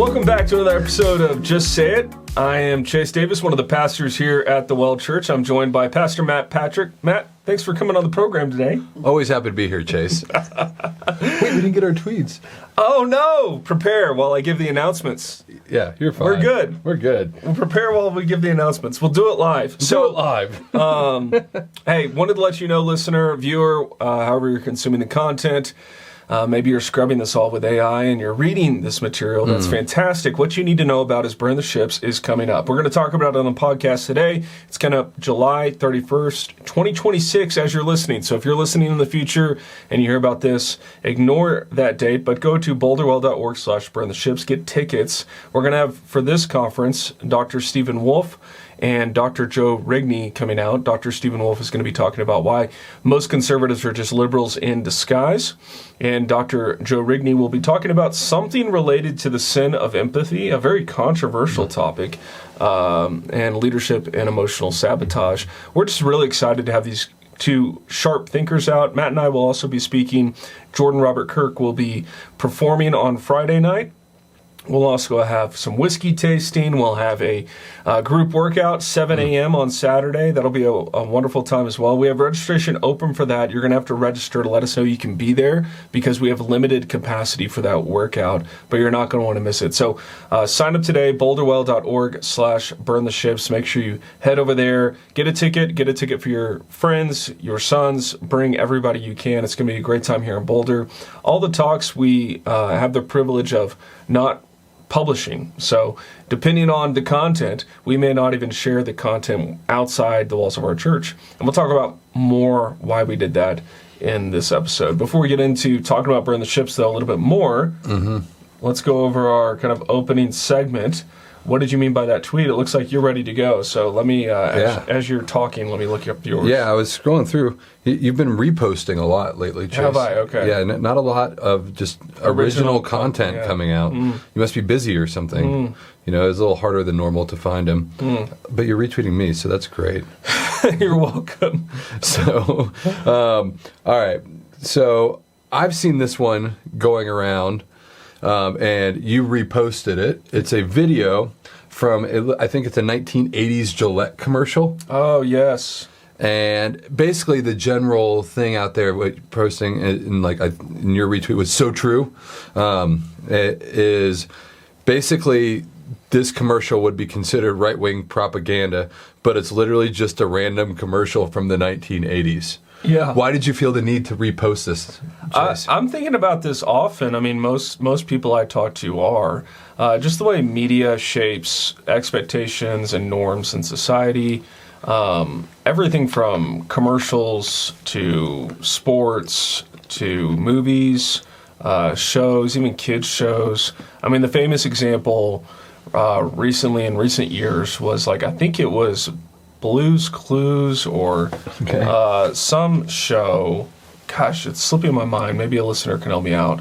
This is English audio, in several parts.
Welcome back to another episode of Just Say It. I am Chase Davis, one of the pastors here at the Well Church. I'm joined by Pastor Matt Patrick. Matt, thanks for coming on the program today. Always happy to be here, Chase. Wait, we didn't get our tweets. Oh, no! Prepare while I give the announcements. Yeah, you're fine. We're good. We're good. We'll prepare while we give the announcements. We'll do it live. Do it live. Hey, wanted to let you know, listener, viewer, however you're consuming the content, maybe you're scrubbing this all with AI and you're reading this material. That's fantastic. What you need to know about is Burn the Ships is coming up. We're going to talk about it on the podcast today. It's coming up July 31st, 2026 as you're listening. So if you're listening in the future and you hear about this, ignore that date, but go to boulderwell.org/burntheships, get tickets. We're going to have, for this conference, Dr. Stephen Wolfe and Dr. Joe Rigney coming out. Dr. Stephen Wolfe is going to be talking about why most conservatives are just liberals in disguise. And Dr. Joe Rigney will be talking about something related to the sin of empathy, a very controversial topic, and leadership and emotional sabotage. We're just really excited to have these two sharp thinkers out. Matt and I will also be speaking. Jordan Robert Kirk will be performing on Friday night. We'll also have some whiskey tasting. We'll have a group workout, 7 a.m. on Saturday. That'll be a wonderful time as well. We have registration open for that. You're going to have to register to let us know you can be there because we have limited capacity for that workout, but you're not going to want to miss it. So sign up today, boulderwell.org/burntheships. Make sure you head over there, get a ticket for your friends, your sons, bring everybody you can. It's going to be a great time here in Boulder. All the talks we have the privilege of not publishing. So depending on the content, we may not even share the content outside the walls of our church. And we'll talk about more why we did that in this episode. Before we get into talking about Burn the Ships, though, a little bit more, let's go over our kind of opening segment. What did you mean by that tweet? It looks like you're ready to go. So let me, as you're talking, let me look up yours. Yeah, I was scrolling through. You've been reposting a lot lately, Chase. Have I? Okay. Yeah, not a lot of just original content coming out. You must be busy or something. You know, it's a little harder than normal to find them. But you're retweeting me, so that's great. You're welcome. So, all right. So I've seen this one going around. And you reposted it. It's a video from, I think it's a 1980s Gillette commercial. Oh, yes. And basically the general thing out there, what you're posting in your retweet was so true, it is basically this commercial would be considered right-wing propaganda, but it's literally just a random commercial from the 1980s. Yeah. Why did you feel the need to repost this, Chase? I'm thinking about this often. I mean, most people I talk to are. Just the way media shapes expectations and norms in society. Everything from commercials to sports to movies, shows, even kids' shows. I mean, the famous example recently in recent years was I think it was Blue's Clues or some show, gosh, it's slipping my mind, maybe a listener can help me out,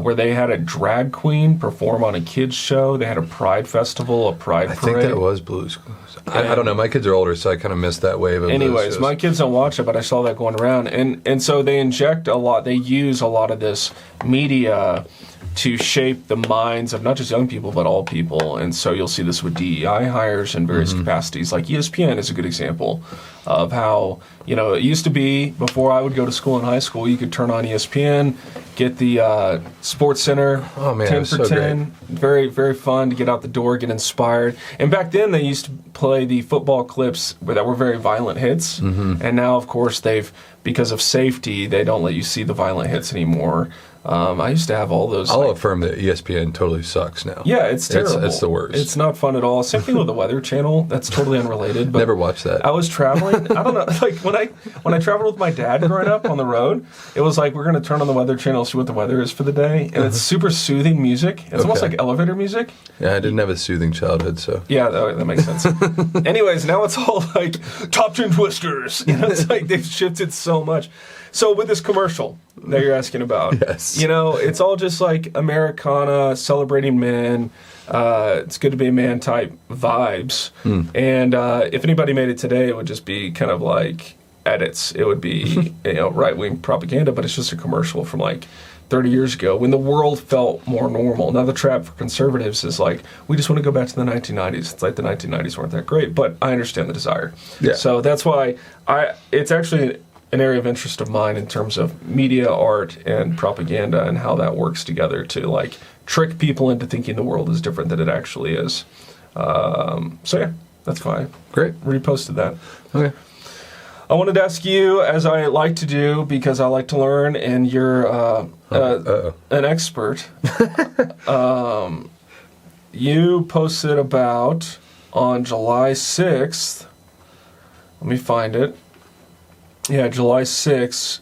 where they had a drag queen perform on a kids show. They had a pride festival, a pride parade. I think that was Blue's Clues. I don't know, my kids are older, so I kind of missed that wave of anyways, those my kids don't watch it, but I saw that going around. And so they use a lot of this media to shape the minds of not just young people, but all people. And so you'll see this with DEI hires in various capacities. Like ESPN is a good example of how, it used to be, before I would go to school in high school, you could turn on ESPN, get the Sports Center, 10 for 10. Very, very fun to get out the door, get inspired. And back then, they used to play the football clips that were very violent hits. And now, of course, because of safety, they don't let you see the violent hits anymore. I used to have all those. I'll affirm that ESPN totally sucks now. Yeah, it's terrible. It's the worst. It's not fun at all. Same thing with the Weather Channel. That's totally unrelated. But never watched that. I was traveling. I don't know. When I traveled with my dad growing up on the road, it was like we're going to turn on the Weather Channel, see what the weather is for the day, and it's super soothing music. It's almost like elevator music. Yeah, I didn't have a soothing childhood, so yeah, that makes sense. Anyways, now it's all like top 10 twisters. It's like they've shifted so much. So with this commercial that you're asking about, yes. It's all just like Americana, celebrating men, it's good to be a man type vibes. And if anybody made it today, it would just be kind of like edits. It would be right-wing propaganda, but it's just a commercial from 30 years ago when the world felt more normal. Now the trap for conservatives is like, we just want to go back to the 1990s. It's like the 1990s weren't that great, but I understand the desire. Yeah. So that's why it's actually an area of interest of mine in terms of media, art, and propaganda and how that works together to like trick people into thinking the world is different than it actually is. So yeah, that's fine. Great. Reposted that. Okay. I wanted to ask you, as I like to do, because I like to learn, and you're an expert. You posted about on July 6th. Let me find it. Yeah, July 6th.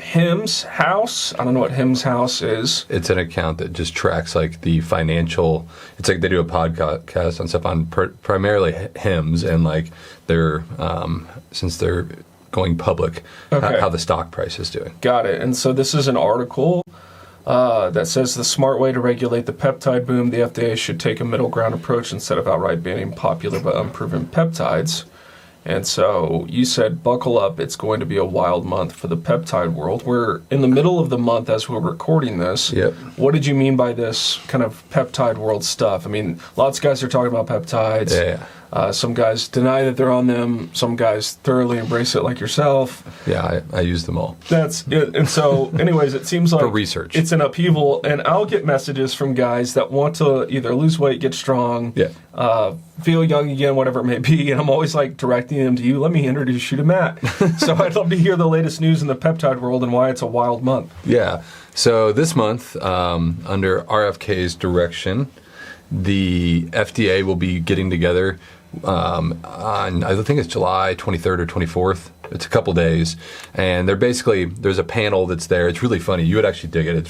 Hims House. I don't know what Hims House is. It's an account that just tracks like the financial. It's like they do a podcast on stuff on primarily Hims and like their since they're going public, Okay. how the stock price is doing. Got it. And so this is an article that says the smart way to regulate the peptide boom, the FDA should take a middle ground approach instead of outright banning popular but unproven peptides. And so you said, buckle up, it's going to be a wild month for the peptide world. We're in the middle of the month as we're recording this. Yep. What did you mean by this kind of peptide world stuff? I mean, lots of guys are talking about peptides. Yeah. Some guys deny that they're on them. Some guys thoroughly embrace it like yourself. Yeah, I use them all. That's it. And so, anyways, it seems like For research. it's an upheaval. And I'll get messages from guys that want to either lose weight, get strong, Yeah. feel young again, whatever it may be. And I'm always like directing them to you. Let me introduce you to Matt. So I'd love to hear the latest news in the peptide world and why it's a wild month. Yeah. So this month, under RFK's direction, the FDA will be getting together on, I think it's July 23rd or 24th. It's a couple days, and there's a panel that's there. It's really funny. You would actually dig it.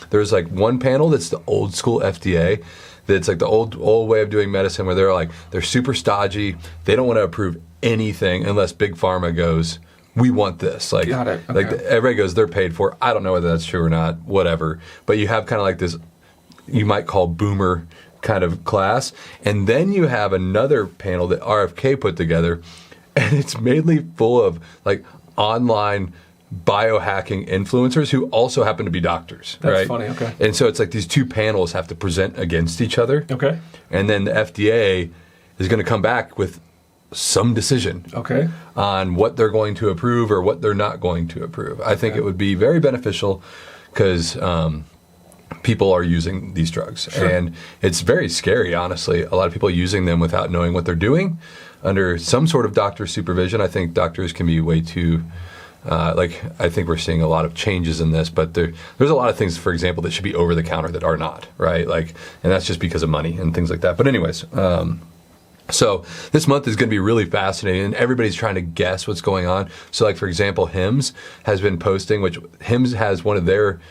There's like one panel that's the old school FDA. That's like the old way of doing medicine, where they're super stodgy. They don't want to approve anything unless Big Pharma goes, we want this. Like, Got it. Okay. like everybody goes, they're paid for. I don't know whether that's true or not. Whatever. But you have kind of like this, you might call boomer kind of class, and then you have another panel that RFK put together, and it's mainly full of like online biohacking influencers who also happen to be doctors. That's right? funny, okay. And so it's like these two panels have to present against each other. Okay. And then the FDA is going to come back with some decision Okay. on what they're going to approve or what they're not going to approve. I think it would be very beneficial because people are using these drugs. Sure. And it's very scary, honestly. A lot of people using them without knowing what they're doing under some sort of doctor supervision. I think doctors can be way too... I think we're seeing a lot of changes in this, but there's a lot of things, for example, that should be over the counter that are not, right? And that's just because of money and things like that. But anyways, so this month is going to be really fascinating, and everybody's trying to guess what's going on. So, for example, Hims has been posting, which Hims has one of their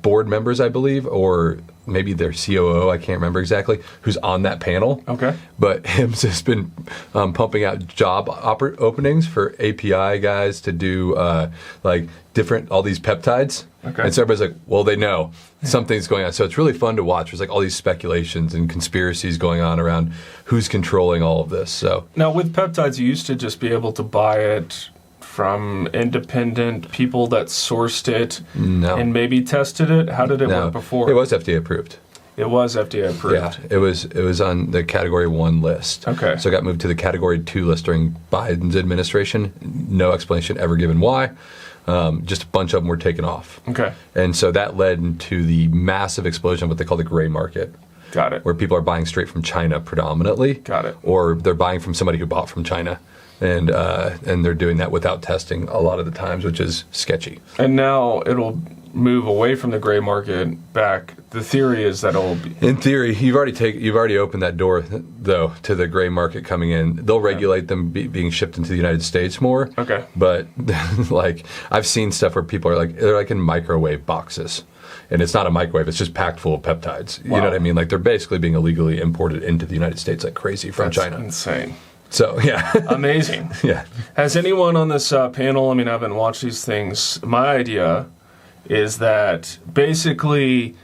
board members, I believe, or maybe their COO, I can't remember exactly, who's on that panel. Okay. But Hims has been pumping out job openings for API guys to do all these peptides. Okay. And so everybody's like, well, they know something's going on. So it's really fun to watch. There's like all these speculations and conspiracies going on around who's controlling all of this. So Now, with peptides, you used to just be able to buy it from independent people that sourced it and maybe tested it. How did it work before? It was FDA approved. It was FDA approved. Yeah, it was on the Category 1 list. Okay. So it got moved to the Category 2 list during Biden's administration. No explanation ever given why. Just a bunch of them were taken off. Okay. And so that led to the massive explosion of what they call the gray market, Got it. where people are buying straight from China predominantly. Got it. Or they're buying from somebody who bought from China. And they're doing that without testing a lot of the times, which is sketchy. And now it'll move away from the gray market back. The theory is that it'll be... In theory, you've already opened that door, though, to the gray market coming in. They'll regulate them being shipped into the United States more. Okay. But I've seen stuff where people are they're like in microwave boxes. And it's not a microwave, it's just packed full of peptides. You Wow. know what I mean? Like they're basically being illegally imported into the United States like crazy from That's China. insane. So, yeah. Amazing. Yeah. Has anyone on this panel, I haven't watched these things, my idea is that basically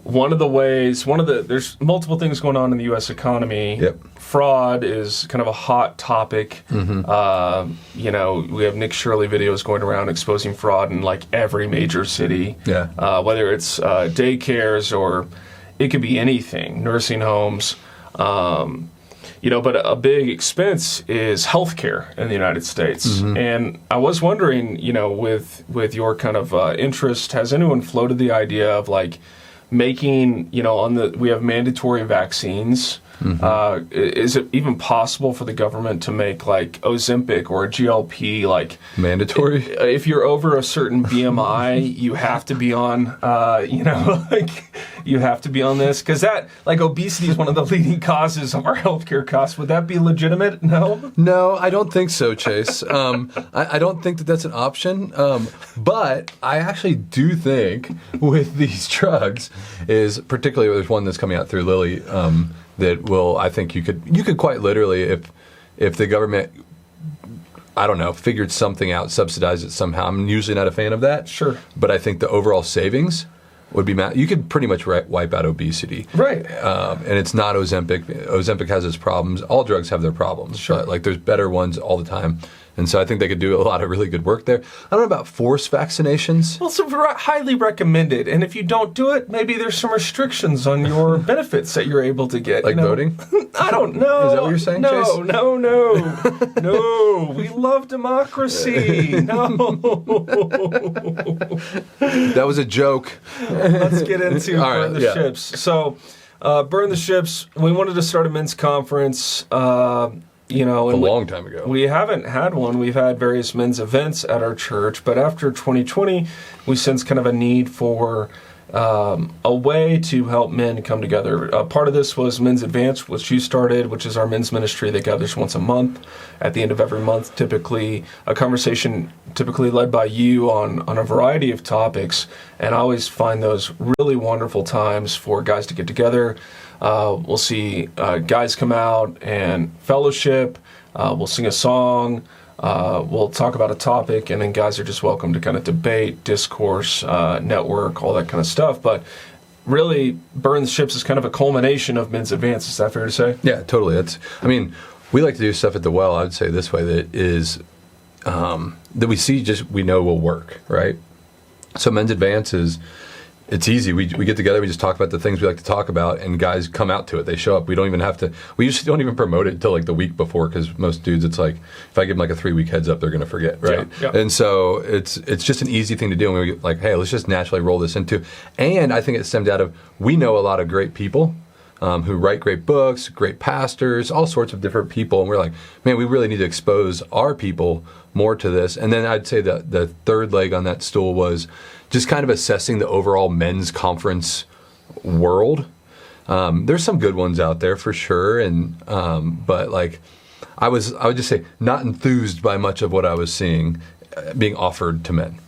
there's multiple things going on in the U.S. economy. Yep. Fraud is kind of a hot topic. You know, we have Nick Shirley videos going around exposing fraud in like every major city. Yeah. Whether it's daycares or it could be anything, nursing homes. You know, but a big expense is healthcare in the United States. And I was wondering, you know, with your kind of interest, has anyone floated the idea of like making, you know, we have mandatory vaccines. Is it even possible for the government to make like Ozempic or a GLP like mandatory? If you're over a certain BMI, you have to be on, you know, like you have to be on this because that like obesity is one of the leading causes of our healthcare costs. Would that be legitimate? No, I don't think so, Chase. I don't think that that's an option. But I actually do think with these drugs is particularly there's one that's coming out through Lilly. That will, I think you could quite literally, if the government, I don't know, figured something out, subsidized it somehow. I'm usually not a fan of that. Sure. But I think the overall savings would be, you could pretty much wipe out obesity. Right. And it's not Ozempic. Ozempic has its problems. All drugs have their problems. Sure. But like there's better ones all the time. And so I think they could do a lot of really good work there. I don't know about forced vaccinations. Well, it's highly recommended. And if you don't do it, maybe there's some restrictions on your benefits that you're able to get. Like voting? I don't know. Is that what you're saying, no, Chase? No. No. We love democracy. No. That was a joke. Let's get into All right, Burn the Ships. So, Burn the Ships, we wanted to start a men's conference. You know, a long time ago. We haven't had one. We've had various men's events at our church, but after 2020, we sensed kind of a need for a way to help men come together. Part of this was Men's Advance, which you started, which is our men's ministry that gathers once a month. At the end of every month, typically a conversation typically led by you on a variety of topics, and I always find those really wonderful times for guys to get together. We'll see guys come out and fellowship. We'll sing a song. We'll talk about a topic, and then guys are just welcome to kind of debate, discourse, network, all that kind of stuff. But really, Burn the Ships is kind of a culmination of Men's Advance. Is that fair to say? Yeah, totally. We like to do stuff at the Well, I would say this way, that is, that we know will work, right? So Men's Advance is, it's easy. We get together, we just talk about the things we like to talk about, and guys come out to it. They show up. We usually don't even promote it until like the week before, because most dudes, it's like, if I give them like a 3-week heads up, they're going to forget, right? Yeah. And so it's just an easy thing to do, and we like, hey, let's just naturally roll this into. And I think it stemmed out of, we know a lot of great people who write great books, great pastors, all sorts of different people, and we're like, man, we really need to expose our people more to this. And then I'd say the third leg on that stool was just kind of assessing the overall men's conference world. There's some good ones out there for sure, and but like I would just say not enthused by much of what I was seeing being offered to men.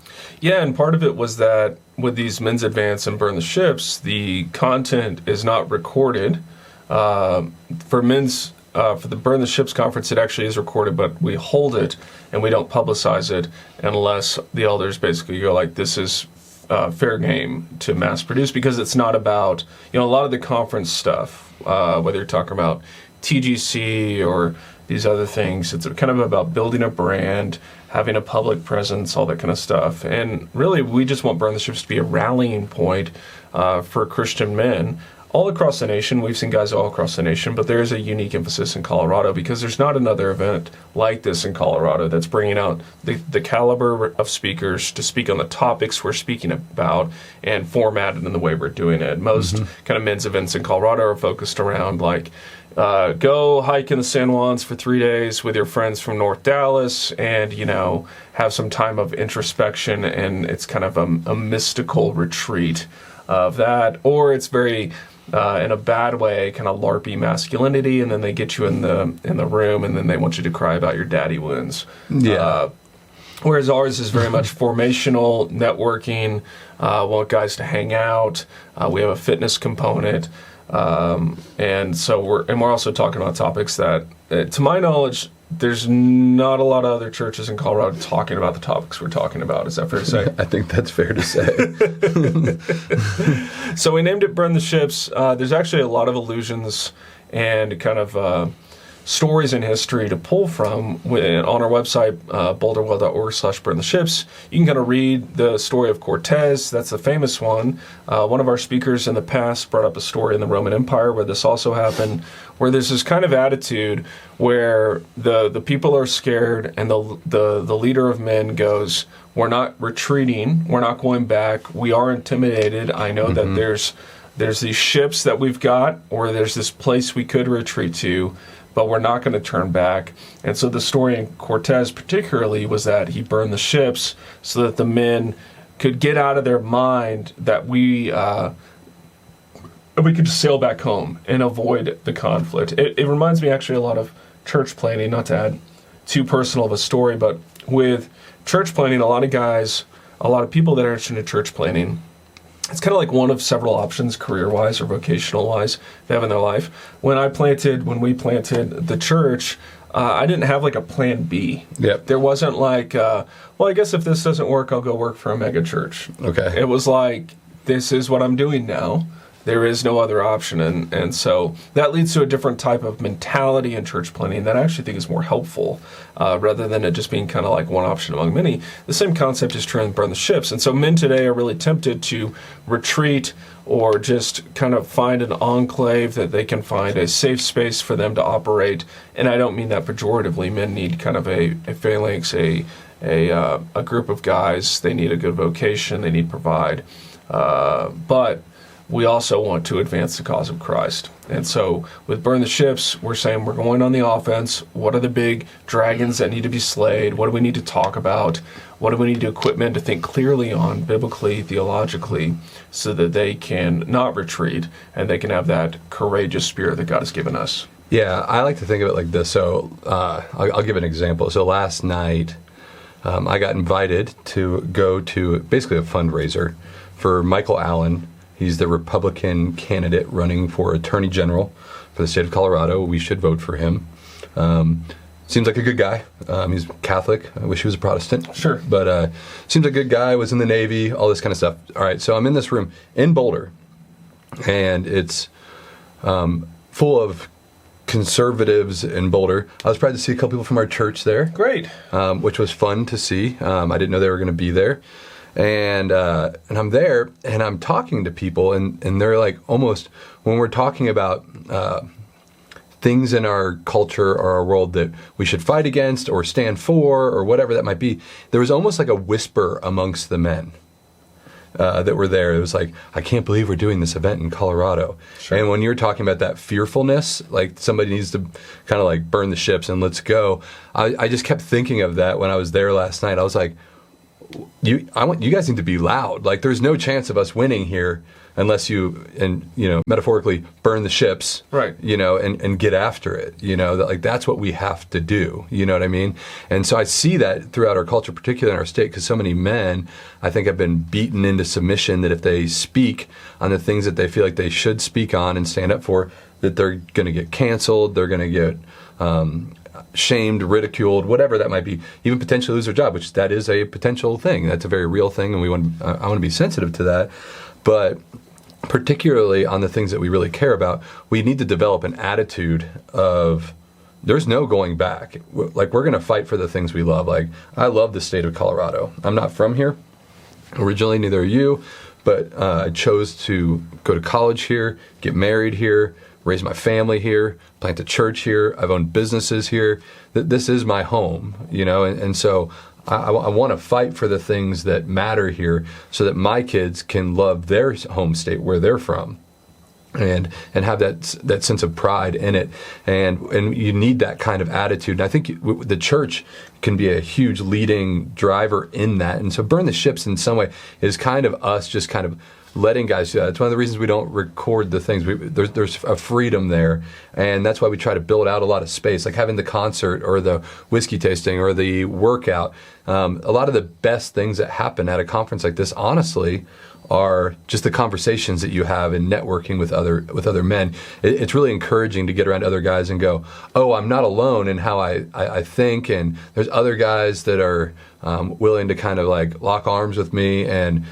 Yeah, and part of it was that with these Men's Advance and Burn the Ships, the content is not recorded. For the Burn the Ships conference, it actually is recorded, but we hold it and we don't publicize it unless the elders basically go like, this is fair game to mass produce, because it's not about, a lot of the conference stuff, whether you're talking about TGC or these other things, it's kind of about building a brand, having a public presence, all that kind of stuff. And really, we just want Burn the Ships to be a rallying point for Christian men all across the nation. We've seen guys all across the nation, but there is a unique emphasis in Colorado because there's not another event like this in Colorado that's bringing out the caliber of speakers to speak on the topics we're speaking about and formatted in the way we're doing it. Most kind of men's events in Colorado are focused around like, go hike in the San Juans for 3 days with your friends from North Dallas and, have some time of introspection, and it's kind of a mystical retreat of that. Or it's very, in a bad way, kind of LARPy masculinity, and then they get you in the room, and then they want you to cry about your daddy wounds. Yeah. Whereas ours is very much formational, networking, want guys to hang out. We have a fitness component. And so we're also talking about topics that, to my knowledge, there's not a lot of other churches in Colorado talking about the topics we're talking about. Is that fair to say? I think that's fair to say. So we named it Burn the Ships. There's actually a lot of allusions and kind of stories in history to pull from on our website, boulderwell.org/burn the ships. You can kind of read the story of Cortez. That's the famous one. One of our speakers in the past brought up a story in the Roman Empire where this also happened, where there's this kind of attitude where the people are scared and the leader of men goes, we're not retreating, we're not going back, we are intimidated. I know that there's these ships that we've got, or there's this place we could retreat to, but we're not going to turn back. And so the story in Cortez particularly was that he burned the ships so that the men could get out of their mind that we could just sail back home and avoid the conflict. It reminds me actually a lot of church planning, not to add too personal of a story, but with church planning, a lot of people that are interested in church planning, it's kind of like one of several options career-wise or vocational-wise they have in their life. When we planted the church, I didn't have like a plan B. Yep. There wasn't like, well, I guess if this doesn't work, I'll go work for a mega church. Okay. It was like, this is what I'm doing now. There is no other option. And so that leads to a different type of mentality in church planning that I actually think is more helpful rather than it just being kind of like one option among many. The same concept is true in Burn the Ships. And so men today are really tempted to retreat or just kind of find an enclave that they can find a safe space for them to operate. And I don't mean that pejoratively. Men need kind of a phalanx, a group of guys. They need a good vocation. They need provide. But we also want to advance the cause of Christ. And so with Burn the Ships, we're saying we're going on the offense. What are the big dragons that need to be slayed? What do we need to talk about? What do we need to equip men to think clearly on, biblically, theologically, so that they can not retreat and they can have that courageous spirit that God has given us? Yeah, I like to think of it like this. So I'll give an example. So last night, I got invited to go to basically a fundraiser for Michael Allen. He's the Republican candidate running for Attorney General for the state of Colorado. We should vote for him. Seems like a good guy. He's Catholic. I wish he was a Protestant. Sure. But seems like a good guy, was in the Navy, all this kind of stuff. All right, so I'm in this room in Boulder, and it's full of conservatives in Boulder. I was proud to see a couple people from our church there. Great. Which was fun to see. I didn't know they were going to be there. And I'm there, and I'm talking to people, and they're like, almost, when we're talking about things in our culture or our world that we should fight against or stand for or whatever that might be, there was almost like a whisper amongst the men that were there. It was like, I can't believe we're doing this event in Colorado. Sure. And when you're talking about that fearfulness, like somebody needs to kind of like burn the ships and let's go, I just kept thinking of that when I was there last night. I was like, you guys need to be loud. Like, there's no chance of us winning here unless you, and metaphorically, burn the ships, right? And get after it. That's what we have to do. You know what I mean? And so I see that throughout our culture, particularly in our state, because so many men, I think, have been beaten into submission that if they speak on the things that they feel like they should speak on and stand up for, that they're going to get canceled. They're going to get shamed, ridiculed, whatever that might be, even potentially lose their job, which that is a potential thing. That's a very real thing, and I want to be sensitive to that. But particularly on the things that we really care about, we need to develop an attitude of there's no going back. Like, we're going to fight for the things we love. Like, I love the state of Colorado. I'm not from here originally, neither are you, but I chose to go to college here, get married here, raise my family here, plant a church here. I've owned businesses here. This is my home, and so I want to fight for the things that matter here so that my kids can love their home state where they're from and have that sense of pride in it. And you need that kind of attitude. And I think the church can be a huge leading driver in that. And so Burn the Ships in some way is kind of us just kind of letting guys do that. It's one of the reasons we don't record the things. There's a freedom there, and that's why we try to build out a lot of space, like having the concert or the whiskey tasting or the workout. a lot of the best things that happen at a conference like this, honestly, are just the conversations that you have in networking with other men. It's really encouraging to get around other guys and go, oh, I'm not alone in how I think, and there's other guys that are willing to kind of like lock arms with me and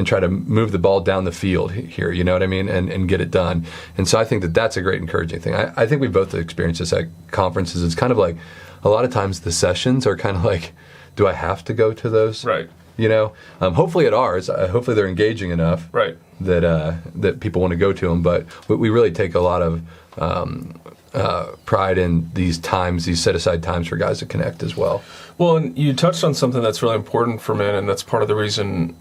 try to move the ball down the field here, you know what I mean, and get it done. And so I think that's a great encouraging thing. I think we both experienced this at conferences. It's kind of like a lot of times the sessions are kind of like, do I have to go to those? Right. You know, hopefully at ours, hopefully they're engaging enough Right. that people want to go to them. But we really take a lot of pride in these times, these set aside times for guys to connect as well. Well, and you touched on something that's really important for men, and that's part of the reason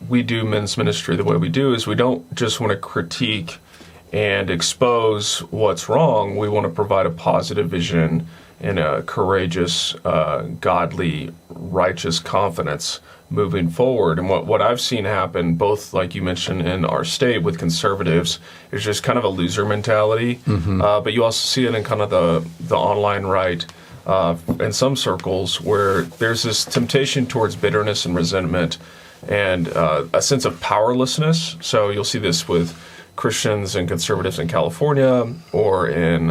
we do men's ministry the way we do, is we don't just want to critique and expose what's wrong. We want to provide a positive vision and a courageous, godly, righteous confidence moving forward. And what I've seen happen, both like you mentioned in our state with conservatives, is just kind of a loser mentality. But you also see it in kind of the online right in some circles, where there's this temptation towards bitterness and resentment and a sense of powerlessness. So you'll see this with Christians and conservatives in California, or in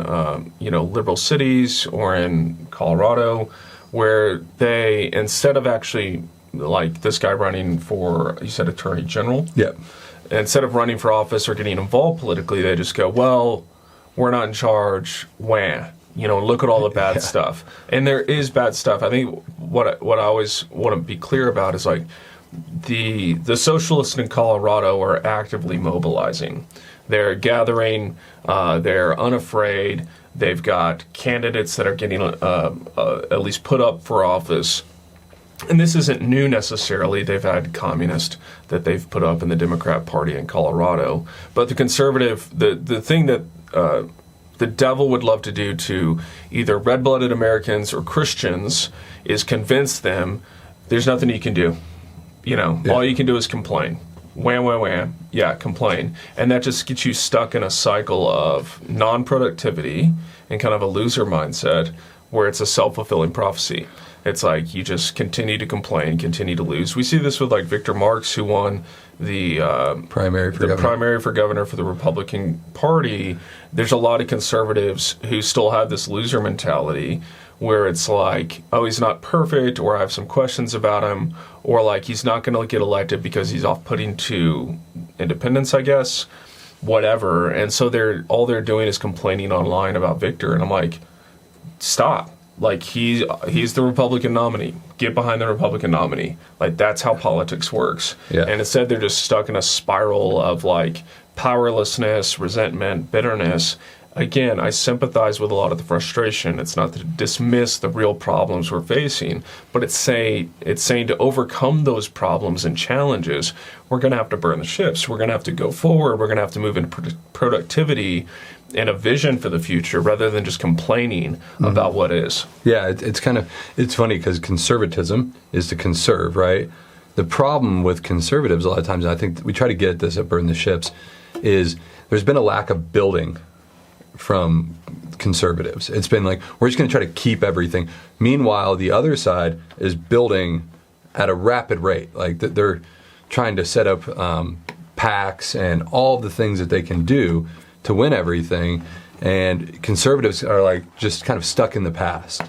liberal cities, or in Colorado, where they, instead of actually, like this guy running for, you said attorney general? Yep. Instead of running for office or getting involved politically, they just go, well, we're not in charge, wah. Look at all the bad stuff. And there is bad stuff. I think what I always want to be clear about is like, the socialists in Colorado are actively mobilizing. They're gathering. They're unafraid. They've got candidates that are getting at least put up for office. And this isn't new necessarily. They've had communists that they've put up in the Democrat Party in Colorado. But the conservative, the thing that the devil would love to do to either red-blooded Americans or Christians is convince them there's nothing you can do. All you can do is complain. Wham, wham, wham. Yeah, complain. And that just gets you stuck in a cycle of non-productivity and kind of a loser mindset where it's a self-fulfilling prophecy. It's like you just continue to complain, continue to lose. We see this with like Victor Marx, who won the primary for governor for the Republican Party. There's a lot of conservatives who still have this loser mentality, where it's like, oh, he's not perfect, or I have some questions about him, or like he's not going to get elected because he's off-putting to independents, I guess, whatever. And so all they're doing is complaining online about Victor, and I'm like, stop. Like, he's the Republican nominee. Get behind the Republican nominee. Like, that's how politics works. Yeah. And instead, they're just stuck in a spiral of like powerlessness, resentment, bitterness. Again, I sympathize with a lot of the frustration. It's not to dismiss the real problems we're facing, but it's saying to overcome those problems and challenges, we're going to have to burn the ships. We're going to have to go forward. We're going to have to move into productivity and a vision for the future, rather than just complaining about what is. Yeah, it's funny because conservatism is to conserve, right? The problem with conservatives a lot of times, and I think we try to get at this at Burn the Ships, is there's been a lack of building from conservatives. It's been like, we're just going to try to keep everything. Meanwhile, the other side is building at a rapid rate. Like they're trying to set up PACs and all the things that they can do to win everything. And conservatives are like just kind of stuck in the past,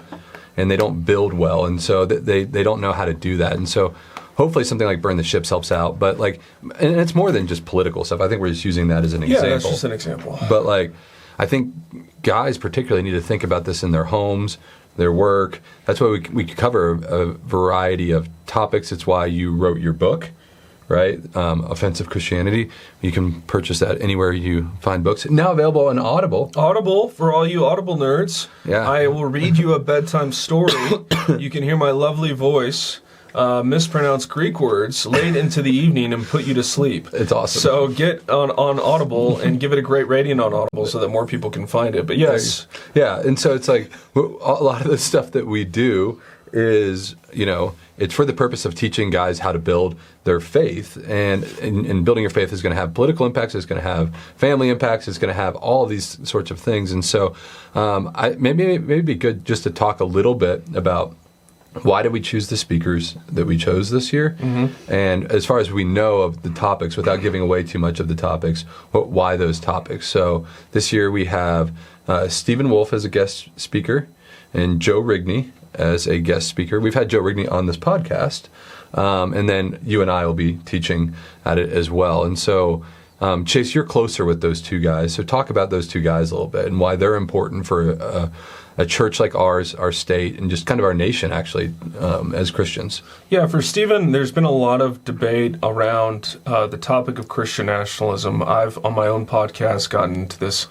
and they don't build well. And so they don't know how to do that. And so hopefully something like Burn the Ships helps out. But like, and it's more than just political stuff. I think we're just using that as an example. Yeah, that's just an example. But like, I think guys particularly need to think about this in their homes, their work. That's why we cover a variety of topics. It's why you wrote your book, right? Offensive Christianity. You can purchase that anywhere you find books. Now available on Audible. Audible, for all you Audible nerds. Yeah. I will read you a bedtime story. You can hear my lovely voice mispronounce Greek words late into the evening and put you to sleep. It's awesome. So get on Audible and give it a great rating on Audible so that more people can find it. But yes. Yeah, and so it's like a lot of the stuff that we do is, it's for the purpose of teaching guys how to build their faith. And building your faith is going to have political impacts, it's going to have family impacts, it's going to have all of these sorts of things. And so maybe it'd be good just to talk a little bit about why did we choose the speakers that we chose this year? And as far as we know of the topics, without giving away too much of the topics, why those topics? So this year we have Stephen Wolfe as a guest speaker and Joe Rigney as a guest speaker. We've had Joe Rigney on this podcast, and then you and I will be teaching at it as well. And so, Chase, you're closer with those two guys, so talk about those two guys a little bit and why they're important for a church like ours, our state, and just kind of our nation, actually, as Christians. Yeah, for Stephen, there's been a lot of debate around the topic of Christian nationalism. I've, on my own podcast, gotten into this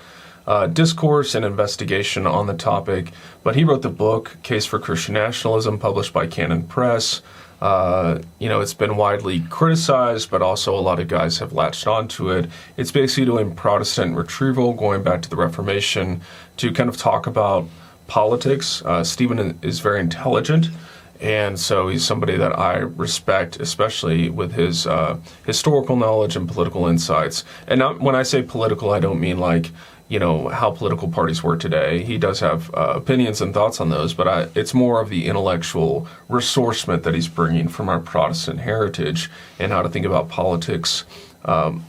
discourse and investigation on the topic, but he wrote the book, Case for Christian Nationalism, published by Canon Press. It's been widely criticized, but also a lot of guys have latched onto it. It's basically doing Protestant retrieval, going back to the Reformation, to kind of talk about politics. Stephen is very intelligent, and so he's somebody that I respect, especially with his historical knowledge and political insights. And not, when I say political, I don't mean like, how political parties work today. He does have opinions and thoughts on those, but it's more of the intellectual resourcement that he's bringing from our Protestant heritage and how to think about politics and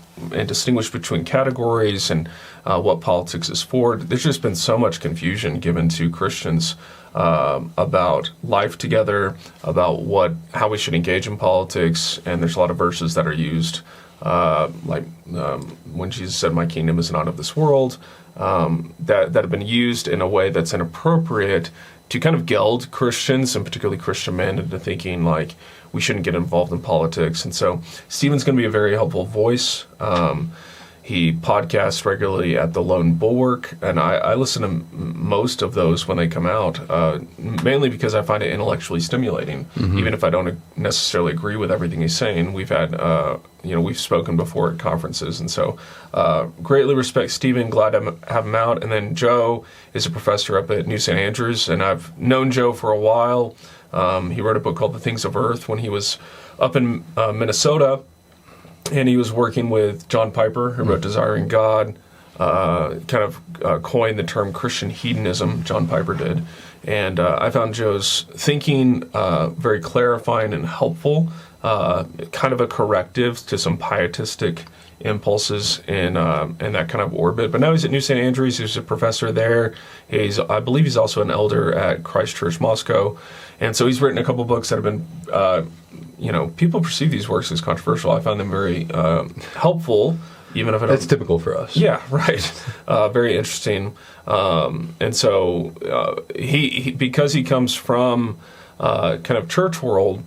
distinguish between categories and what politics is for. There's just been so much confusion given to Christians about life together, about how we should engage in politics, and there's a lot of verses that are used when Jesus said, "My kingdom is not of this world," that have been used in a way that's inappropriate to kind of gild Christians, and particularly Christian men, into thinking like we shouldn't get involved in politics. And so Stephen's going to be a very helpful voice. He podcasts regularly at The Lone Bulwark, and I listen to most of those when they come out, mainly because I find it intellectually stimulating, even if I don't necessarily agree with everything he's saying. We've had, we've spoken before at conferences, and so greatly respect Stephen, glad to have him out. And then Joe is a professor up at New St. Andrews, and I've known Joe for a while. He wrote a book called The Things of Earth when he was up in Minnesota. And he was working with John Piper, who wrote Desiring God, coined the term Christian hedonism, John Piper did. And I found Joe's thinking very clarifying and helpful, kind of a corrective to some pietistic impulses in that kind of orbit. But now he's at New St. Andrews. He's a professor there. I believe he's also an elder at Christ Church Moscow. And so he's written a couple books that have been, people perceive these works as controversial. I found them very helpful, even if I don't. That's typical for us. Yeah, right. Very interesting. And so he because he comes from kind of church world,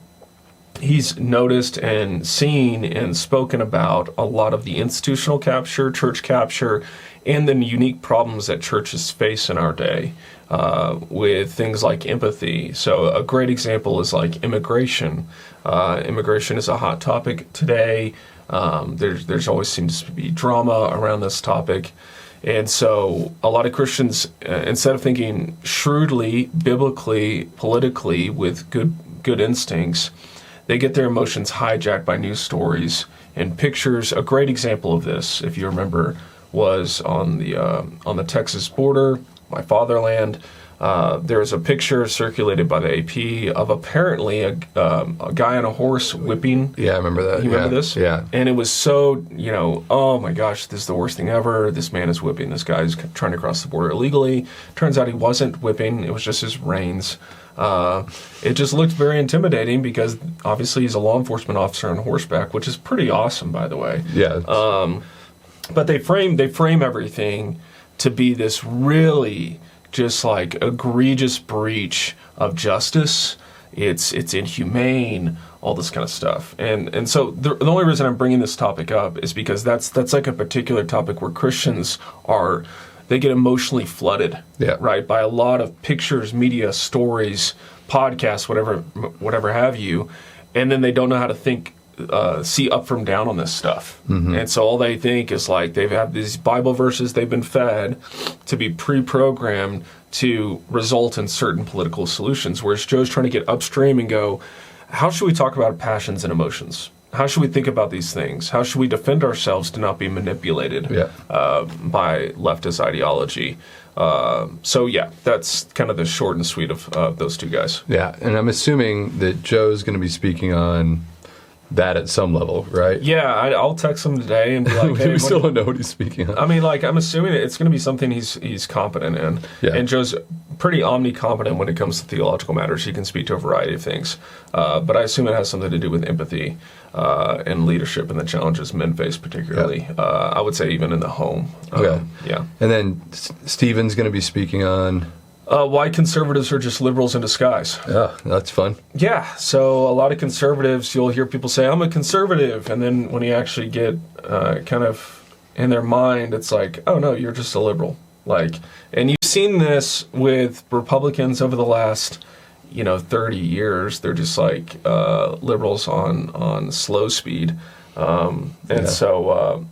he's noticed and seen and spoken about a lot of the institutional capture, church capture, and the unique problems that churches face in our day with things like empathy. So a great example is like immigration. Immigration is a hot topic today. There's always seems to be drama around this topic. And so a lot of Christians, instead of thinking shrewdly, biblically, politically, with good instincts, they get their emotions hijacked by news stories and pictures. A great example of this, if you remember, was on the Texas border, my fatherland. There was a picture circulated by the AP of apparently a guy on a horse whipping. Yeah, I remember that. You remember this? Yeah. And it was so, oh my gosh, this is the worst thing ever. This man is whipping. This guy is trying to cross the border illegally. Turns out he wasn't whipping. It was just his reins. It just looked very intimidating because obviously he's a law enforcement officer on horseback, which is pretty awesome, by the way. Yeah. But they frame everything to be this really just like egregious breach of justice. It's inhumane, all this kind of stuff. And so the only reason I'm bringing this topic up is because that's like a particular topic where Christians they get emotionally flooded, right, by a lot of pictures, media, stories, podcasts, whatever have you, and then they don't know how to see up from down on this stuff. Mm-hmm. And so all they think is like they've had these Bible verses they've been fed to be pre-programmed to result in certain political solutions, whereas Joe's trying to get upstream and go, how should we talk about passions and emotions? How should we think about these things? How should we defend ourselves to not be manipulated by leftist ideology? So yeah, that's kind of the short and sweet of those two guys. Yeah, and I'm assuming that Joe's going to be speaking on that at some level, right? Yeah, I'll text him today and be like, hey, We still don't know what he's speaking on. I mean, like, I'm assuming it's going to be something he's competent in. Yeah. And Joe's pretty omnicompetent when it comes to theological matters. He can speak to a variety of things. But I assume it has something to do with empathy and leadership and the challenges men face, particularly. I would say even in the home. Okay. Yeah. And then Stephen's going to be speaking on... Why conservatives are just liberals in disguise. Yeah, that's fun. Yeah, so a lot of conservatives, you'll hear people say, I'm a conservative. And then when you actually get kind of in their mind, it's like, oh, no, you're just a liberal. Like, and you've seen this with Republicans over the last, 30 years. They're just like liberals on slow speed. So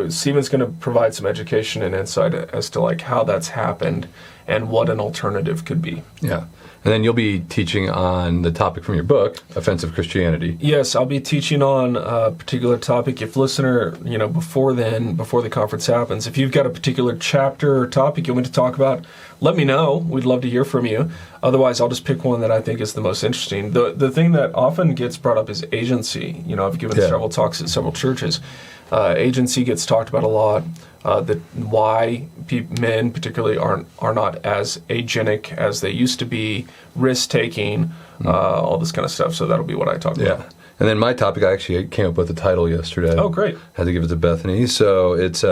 Stephen's going to provide some education and insight as to like how that's happened and what an alternative could be. Yeah. And then you'll be teaching on the topic from your book, Offensive Christianity. Yes, I'll be teaching on a particular topic. If listener, before the conference happens, if you've got a particular chapter or topic you want me to talk about, let me know. We'd love to hear from you. Otherwise, I'll just pick one that I think is the most interesting. The thing that often gets brought up is agency. I've given several talks at several churches. Agency gets talked about a lot. Why men particularly are not as agenic as they used to be, risk taking, all this kind of stuff. So that'll be what I talk about. Yeah. And then my topic, I actually came up with the title yesterday. Oh, great. Had to give it to Bethany. So it's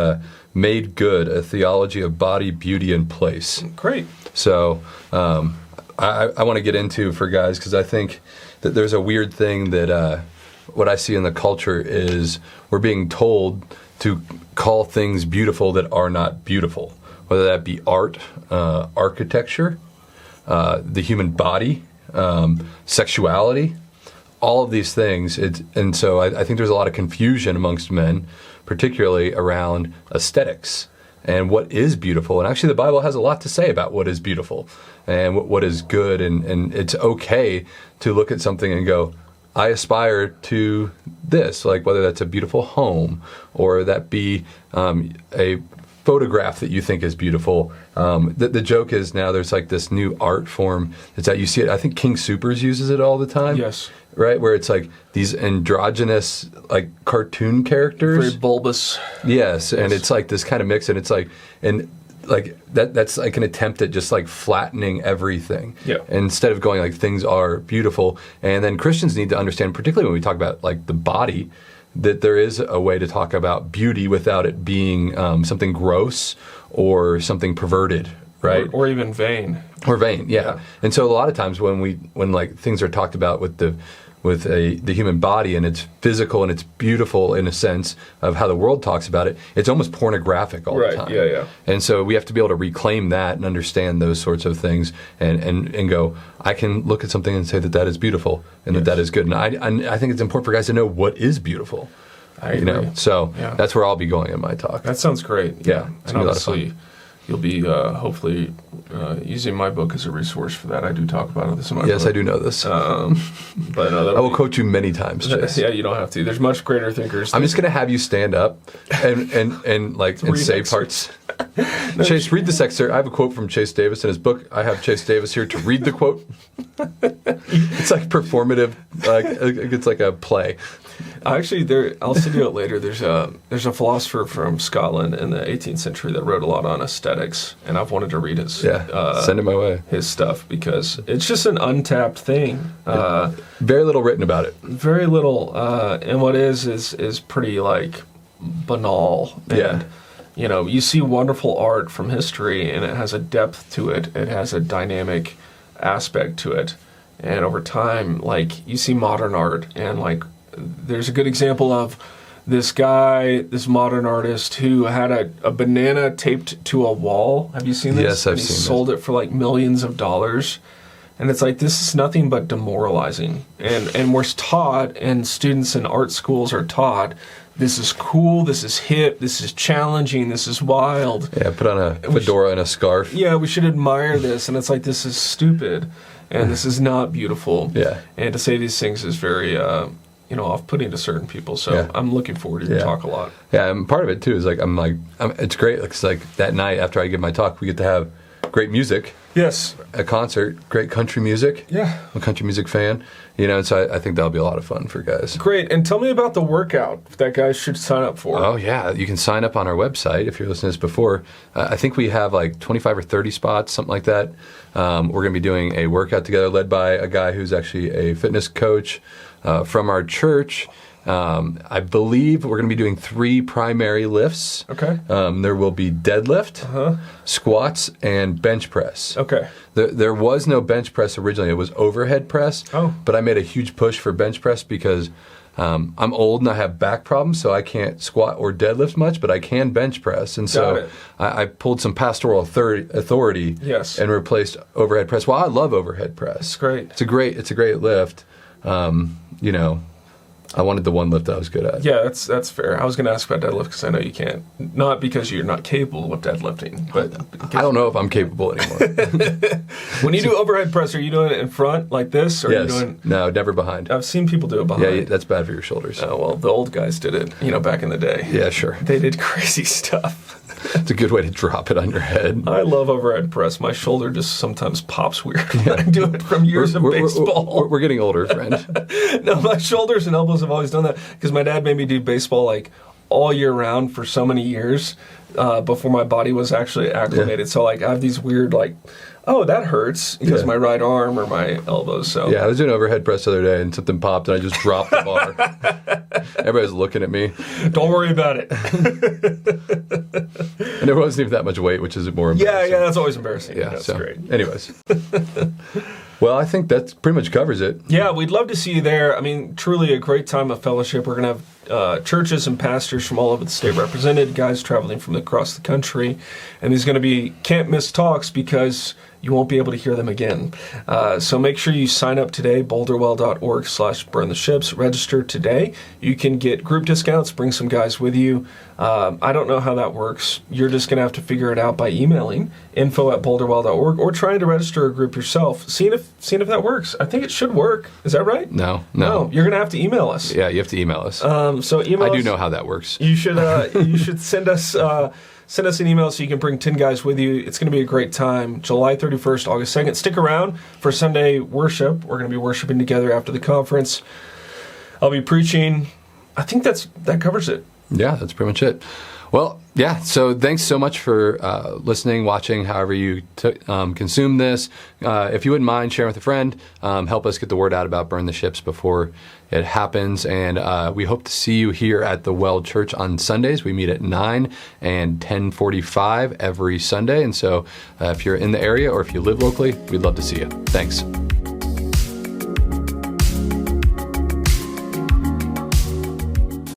Made Good, a theology of body, beauty, and place. Great. So I want to get into for guys because I think that there's a weird thing that what I see in the culture is we're being told to call things beautiful that are not beautiful, whether that be art, architecture, the human body, sexuality, all of these things. And so I think there's a lot of confusion amongst men, particularly around aesthetics and what is beautiful. And actually the Bible has a lot to say about what is beautiful and what is good. And it's okay to look at something and go, I aspire to this, like whether that's a beautiful home or that be a photograph that you think is beautiful. The joke is now there's like this new art form that's that you see it. I think King Soopers uses it all the time. Yes. Right, where it's like these androgynous like cartoon characters. Very bulbous. Yes, and it's like this kind of mix, and it's like that's like an attempt at just like flattening everything. Yeah. Instead of going like things are beautiful, and then Christians need to understand, particularly when we talk about like the body, that there is a way to talk about beauty without it being something gross or something perverted, right? Or even vain. Or vain, yeah. And so a lot of times when like things are talked about with the human body and it's physical and it's beautiful in a sense of how the world talks about it, it's almost pornographic all the time. Yeah. And so we have to be able to reclaim that and understand those sorts of things and go, I can look at something and say that is beautiful and that is good. And I think it's important for guys to know what is beautiful. I agree. So that's where I'll be going in my talk. That sounds great. Yeah, it's and gonna be a lot of obviously you'll be hopefully using my book as a resource for that. I do talk about this in my book. Yes, I do know this. But I will quote you many times, Chase. Yeah, you don't have to. There's much greater thinkers. I'm just going to have you stand up and say parts. Chase, read this excerpt. I have a quote from Chase Davis in his book. I have Chase Davis here to read the quote. It's like performative. It's like a play. Actually, I'll send you it later. There's a philosopher from Scotland in the 18th century that wrote a lot on aesthetics, and I've wanted to read his send it my way. His stuff because it's just an untapped thing. Very little written about it. Very little, and what is pretty like banal. And, you see wonderful art from history, and it has a depth to it. It has a dynamic aspect to it, and over time, like you see modern art, and like. There's a good example of this guy, this modern artist who had a banana taped to a wall. Have you seen this? Yes, I've seen seen it. Sold it for like millions of dollars. And it's like, this is nothing but demoralizing. And we're taught, and students in art schools are taught, this is cool, this is hip, this is challenging, this is wild. Yeah, put on a fedora and a scarf. Yeah, we should admire this. And it's like, this is stupid. And this is not beautiful. Yeah. And to say these things is very... off-putting to certain people. So Yeah. I'm looking forward to your Yeah. talk a lot. Yeah, and part of it too is it's great. It's like that night after I give my talk, we get to have great music, Yes. a concert, great country music. Yeah. I'm a country music fan, and so I think that'll be a lot of fun for guys. Great. And tell me about the workout that guys should sign up for. Oh yeah, you can sign up on our website if you're listening to this before. I think we have like 25 or 30 spots, something like that. We're going to be doing a workout together, led by a guy who's actually a fitness coach from our church. I believe we're going to be doing 3 primary lifts. Okay. There will be deadlift, squats, and bench press. Okay. There was no bench press originally. It was overhead press. Oh. But I made a huge push for bench press because I'm old and I have back problems, so I can't squat or deadlift much, but I can bench press. And Got so it. I pulled some pastoral authority Yes. and replaced overhead press. Well, I love overhead press. It's great. It's a great lift. I wanted the one lift that I was good at. Yeah, that's fair. I was going to ask about deadlift because I know you can't. Not because you're not capable of deadlifting, but I don't know if I'm capable anymore. when you do overhead press, are you doing it in front like this? Or Yes. Are you doing? No, never behind. I've seen people do it behind. Yeah, that's bad for your shoulders. Oh, well, the old guys did it, back in the day. Yeah, sure. They did crazy stuff. It's a good way to drop it on your head. I love overhead press. My shoulder just sometimes pops weird when I do it from years of baseball. We're getting older, friend. No, my shoulders and elbows have always done that because my dad made me do baseball like all year round for so many years before my body was actually acclimated. Yeah. So like I have these weird oh, that hurts because Yeah. my right arm or my elbows. So Yeah, I was doing overhead press the other day and something popped and I just dropped the bar. Everybody's looking at me. don't worry about it. And there wasn't even that much weight, which is more Yeah, embarrassing. that's always embarrassing. Yeah, That's so, great. anyways. Well, I think that pretty much covers it. Yeah, we'd love to see you there. I mean, truly a great time of fellowship. We're going to have churches and pastors from all over the state represented, guys traveling from across the country. And there's going to be can't miss talks because you won't be able to hear them again. So make sure you sign up today, boulderwell.org/burntheships. Register today. You can get group discounts, bring some guys with you. I don't know how that works. You're just going to have to figure it out by emailing info@boulderwell.org or trying to register a group yourself, seeing if that works. I think it should work. Is that right? No. You're going to have to email us. Yeah, you have to email us. So email I do us. know how that works. You should send us an email so you can bring 10 guys with you. It's going to be a great time. July 31st, August 2nd. Stick around for Sunday worship. We're going to be worshiping together after the conference. I'll be preaching. I think that covers it. Yeah, that's pretty much it. Well, yeah, so thanks so much for listening, watching, however you consume this. If you wouldn't mind sharing with a friend, help us get the word out about Burn the Ships before it happens. And we hope to see you here at the Well Church on Sundays. We meet at 9 and 10:45 every Sunday. And so if you're in the area or if you live locally, we'd love to see you. Thanks.